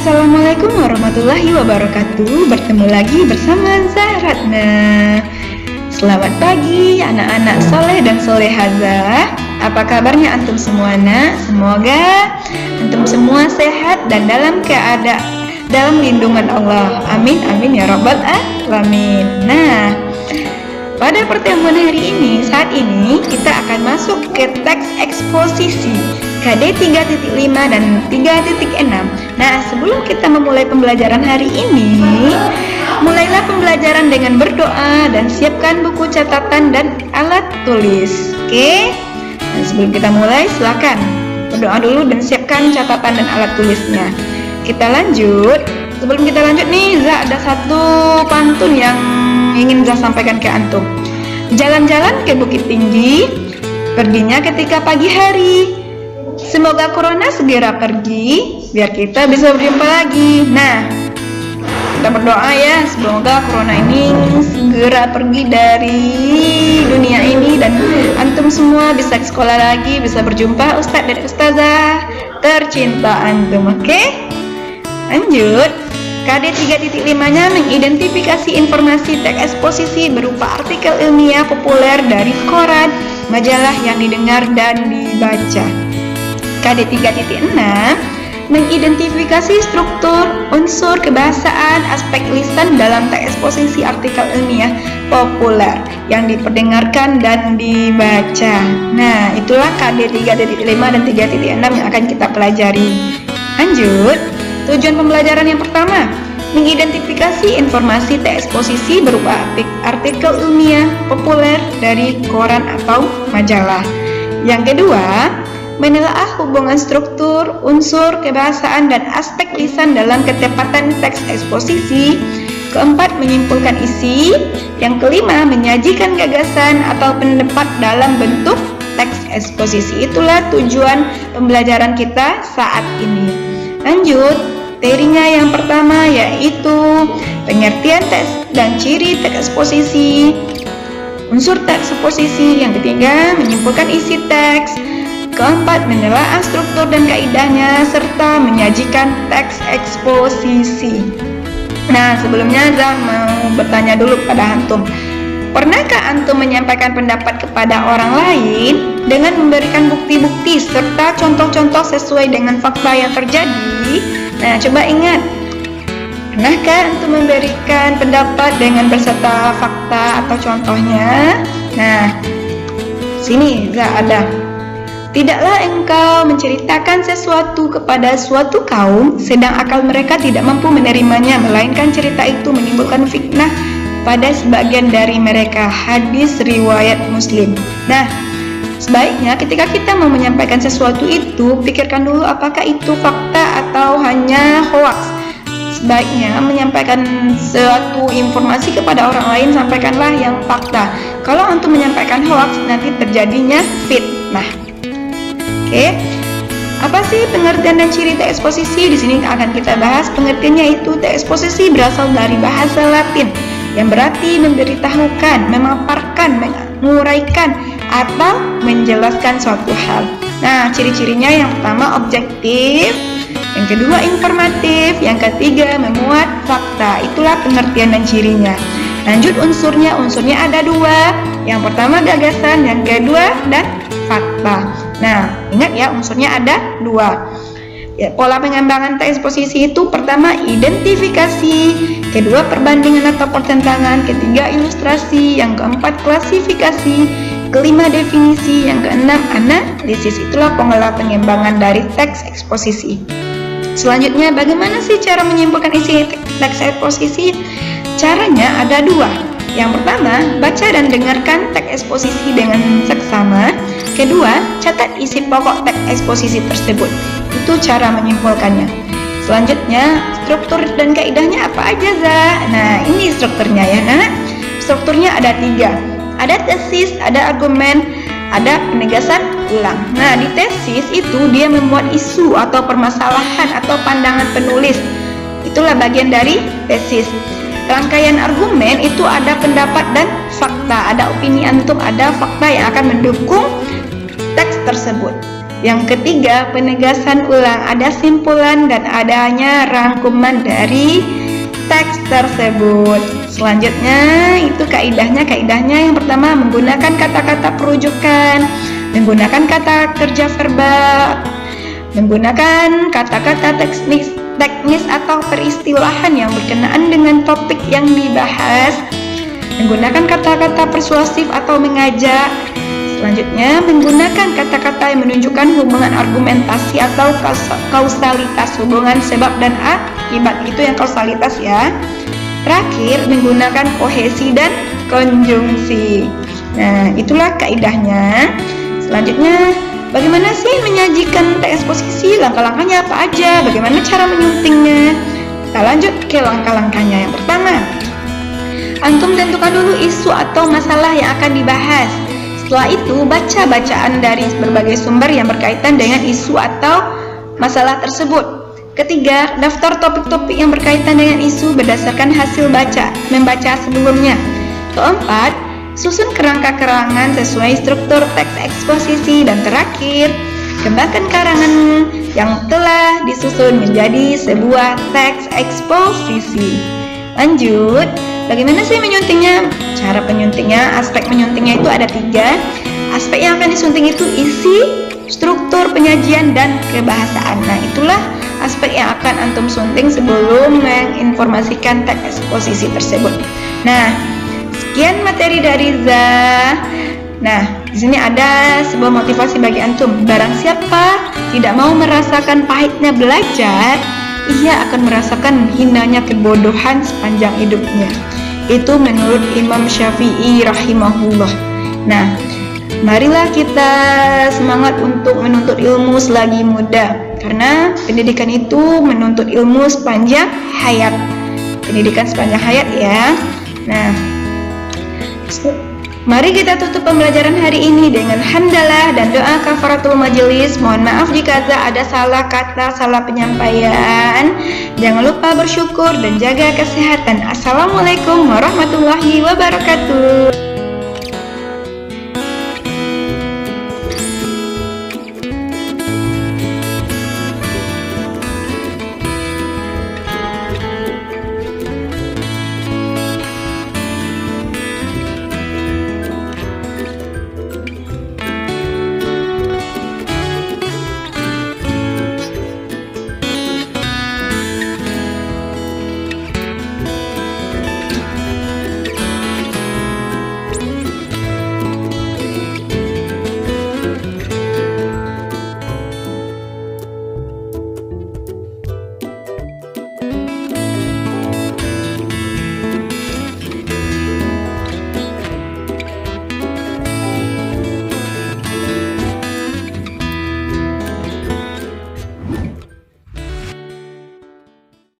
Assalamualaikum warahmatullahi wabarakatuh. Bertemu lagi bersama Zahratna. Selamat pagi anak-anak soleh dan solehazah. Apa kabarnya antum semuanya? Semoga antum semua sehat dan dalam lindungan Allah. Amin amin ya rabbal alamin. Nah, pada pertemuan saat ini kita akan masuk ke teks eksposisi KD 3.5 dan 3.6. Nah, sebelum kita memulai pembelajaran hari ini, mulailah pembelajaran dengan berdoa dan siapkan buku catatan dan alat tulis. Oke? Nah, sebelum kita mulai, silakan berdoa dulu dan siapkan catatan dan alat tulisnya. Kita lanjut. Sebelum kita lanjut nih, ada satu pantun yang ingin Zah sampaikan ke antum. Jalan-jalan ke Bukit Tinggi, perginya ketika pagi hari. Semoga corona segera pergi, biar kita bisa berjumpa lagi. Nah, kita berdoa ya, semoga corona ini segera pergi dari dunia ini dan antum semua bisa ke sekolah lagi, bisa berjumpa ustadz dan ustazah tercinta antum. Oke? Lanjut. KD 3.5-nya mengidentifikasi informasi teks eksposisi berupa artikel ilmiah populer dari koran, majalah yang didengar dan dibaca. KD 3.6 mengidentifikasi struktur, unsur kebahasaan, aspek lisan dalam teks eksposisi artikel ilmiah populer yang diperdengarkan dan dibaca. Nah, itulah KD 3.5 dan 3.6 yang akan kita pelajari. Lanjut. Tujuan pembelajaran yang pertama, mengidentifikasi informasi teks eksposisi berupa artikel ilmiah populer dari koran atau majalah. Yang kedua, menelaah hubungan struktur, unsur, kebahasaan, dan aspek lisan dalam ketepatan teks eksposisi. Keempat, menyimpulkan isi. Yang kelima, menyajikan gagasan atau pendapat dalam bentuk teks eksposisi. Itulah tujuan pembelajaran kita saat ini. Lanjut. Materinya yang pertama yaitu pengertian teks dan ciri teks eksposisi, unsur teks eksposisi. Yang ketiga, menyimpulkan isi teks. Keempat, menelaah struktur dan kaidahnya serta menyajikan teks eksposisi. Nah, sebelumnya Zah mau bertanya dulu pada antum. Pernahkah antum menyampaikan pendapat kepada orang lain dengan memberikan bukti-bukti serta contoh-contoh sesuai dengan fakta yang terjadi? Nah, coba ingat. Pernahkah antum memberikan pendapat dengan berserta fakta atau contohnya? Nah, sini ada. Tidaklah engkau menceritakan sesuatu kepada suatu kaum sedang akal mereka tidak mampu menerimanya, melainkan cerita itu menimbulkan fitnah pada sebagian dari mereka. Hadis riwayat Muslim. Nah, sebaiknya ketika kita mau menyampaikan sesuatu itu, pikirkan dulu apakah itu fakta atau hanya hoax. Sebaiknya menyampaikan suatu informasi kepada orang lain, sampaikanlah yang fakta. Kalau antum menyampaikan hoax, nanti terjadinya fitnah. Oke. Apa sih pengertian dan ciri teks eksposisi? Di sini akan kita bahas pengertiannya. Itu teks eksposisi berasal dari bahasa Latin yang berarti memberitahukan, memaparkan, menguraikan atau menjelaskan suatu hal. Nah, ciri-cirinya yang pertama objektif, yang kedua informatif, yang ketiga memuat fakta. Itulah pengertian dan cirinya. Lanjut unsurnya ada dua. Yang pertama gagasan, yang kedua dan fakta. Nah, ingat ya, unsurnya ada dua. Ya, pola pengembangan teks eksposisi itu pertama identifikasi, kedua perbandingan atau pertentangan, ketiga ilustrasi, yang keempat klasifikasi, kelima definisi, yang keenam analisis. Itulah pola pengembangan dari teks eksposisi. Selanjutnya, bagaimana sih cara menyimpulkan isi teks eksposisi? Caranya ada dua. Yang pertama, baca dan dengarkan teks eksposisi dengan seksama. Kedua, catat isi pokok teks eksposisi tersebut. Itu cara menyimpulkannya. Selanjutnya, struktur dan kaidahnya apa aja, Zah? Nah, ini strukturnya ya, Nak. Strukturnya ada tiga. Ada tesis, ada argumen, ada penegasan ulang. Nah, di tesis itu dia memuat isu atau permasalahan atau pandangan penulis. Itulah bagian dari tesis. Rangkaian argumen itu ada pendapat dan fakta, ada opini antum, ada fakta yang akan mendukung teks tersebut. Yang ketiga, penegasan ulang, ada simpulan dan adanya rangkuman dari teks tersebut. Selanjutnya itu kaidahnya yang pertama menggunakan kata-kata perujukan, menggunakan kata kerja verbal, menggunakan kata-kata teknis atau peristilahan yang berkenaan dengan topik yang dibahas, menggunakan kata-kata persuasif atau mengajak. Selanjutnya, menggunakan kata-kata yang menunjukkan hubungan argumentasi atau kausalitas, hubungan sebab dan akibat, itu yang kausalitas ya. Terakhir, menggunakan kohesi dan konjungsi. Nah, itulah kaidahnya. Selanjutnya, bagaimana sih menyajikan teks eksposisi? Langkah-langkahnya apa aja? Bagaimana cara menyuntingnya? Kita lanjut ke langkah-langkahnya. Yang pertama, antum tentukan dulu isu atau masalah yang akan dibahas. Setelah itu, baca bacaan dari berbagai sumber yang berkaitan dengan isu atau masalah tersebut. Ketiga, daftar topik-topik yang berkaitan dengan isu berdasarkan hasil membaca sebelumnya. Keempat, susun kerangka-kerangan sesuai struktur teks eksposisi. Dan terakhir, kembangkan karangan yang telah disusun menjadi sebuah teks eksposisi. Lanjut, bagaimana sih menyuntingnya? Cara penyuntingnya, aspek menyuntingnya itu ada 3. Aspek yang akan disunting itu isi, struktur penyajian, dan kebahasaan. Nah, itulah aspek yang akan antum sunting sebelum menginformasikan teks eksposisi tersebut. Nah, sekian materi dari Za. Nah, di sini ada sebuah motivasi bagi antum. Barang siapa tidak mau merasakan pahitnya belajar, ia akan merasakan hinanya kebodohan sepanjang hidupnya. Itu menurut Imam Syafi'i rahimahullah. Nah, marilah kita semangat untuk menuntut ilmu selagi muda, karena pendidikan itu menuntut ilmu sepanjang hayat. Pendidikan sepanjang hayat ya. Nah, mari kita tutup pembelajaran hari ini dengan hamdalah dan doa kafaratul majelis. Mohon maaf jika ada salah kata, salah penyampaian. Jangan lupa bersyukur dan jaga kesehatan. Assalamualaikum warahmatullahi wabarakatuh.